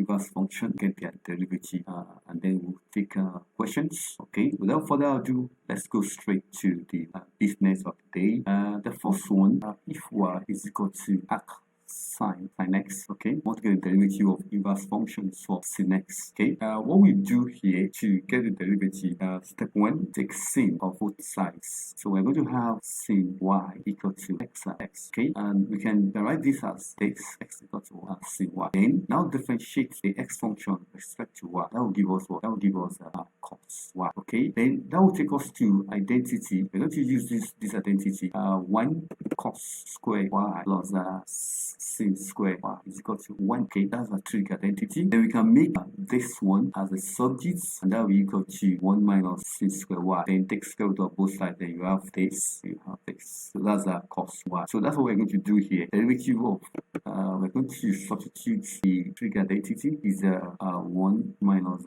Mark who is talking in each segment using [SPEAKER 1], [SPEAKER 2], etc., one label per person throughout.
[SPEAKER 1] inverse function, get their derivative, and then we'll take questions. Okay, without further ado, let's go straight to the business of the day. The first one, if y is equal to arc sin x, okay, we want to get the derivative of inverse functions for sin x. Okay, what we do here to get the derivative, step one, take sin of both sides. So we're going to have sin y equal to x, okay, and we can write this as x equal to sin y. Then now differentiate the x function with respect to y. That will give us what? That will give us cos y. Okay, then that will take us to identity. We're going to use this identity. 1 cos square y plus sin square y is equal to 1. Okay, that's a trig identity. Then we can make this one as a subject, and that will be equal to 1 minus sin square y. Then take square root of both sides. Then you have this. So that's a cos y. So that's what we're going to do here. Derivative of we're going to substitute the trig identity is 1 minus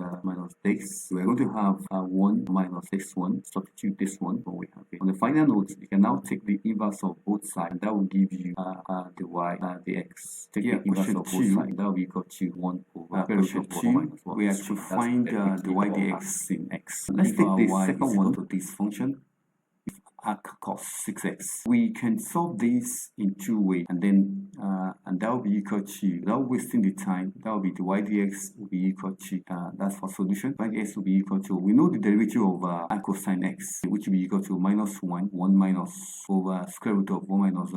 [SPEAKER 1] this. So we're going to have 1 minus this one. Substitute this one. What we have here. On the final note, you can now take the inverse of both sides, and that will give you the y, the x. Take the inverse of both sides. That will be equal to 1 over question 2. We have to find the y dx in x. Let's take the second one to this function. Arc cos 6x. We can solve this in two ways, and then and that will be equal to, without wasting the time, that will be the y dx will be equal to that's for solution. Y dx will be equal to, we know the derivative of arc cosine x, which will be equal to minus 1 minus over square root of 1 minus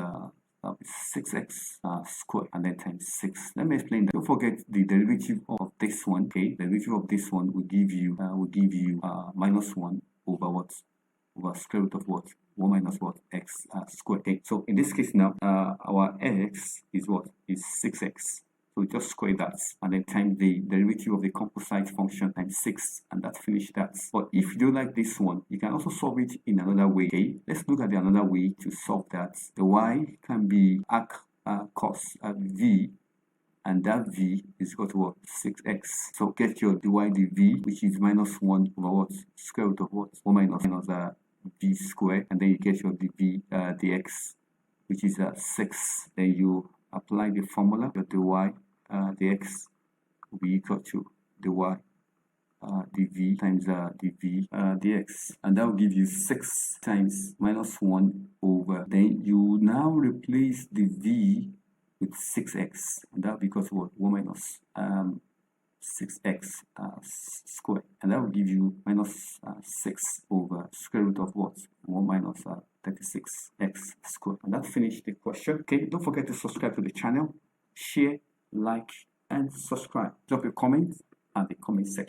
[SPEAKER 1] 6x squared, and then times 6. Let me explain that. Don't forget the derivative of this one. Okay, the derivative of this one will give you minus 1 over what? Over square root of what? 1 minus what? X squared. Okay, so in this case now, our x is what? Is 6x. So we just square that, and then times the derivative of the composite function times 6, and that finished that. But if you don't like this one, you can also solve it in another way. Okay, let's look at another way to solve that. The y can be arc cos v, and that v is equal to what? 6x. So get your dy dv, which is minus 1 over what? Square root of what? 1 minus v squared, and then you get your dv dx, which is 6. Then you apply the formula, your dy dx will be equal to dy dv times dv dx, and that will give you 6 times minus 1 over, then you now replace the v with 6x, and that will be equal to what? 1 minus 6x squared, and that will give you minus 6 over square root of what? 1 minus 36x squared, and that finished the question. Okay, don't forget to subscribe to the channel, share, like, and subscribe. Drop your comments at the comment section.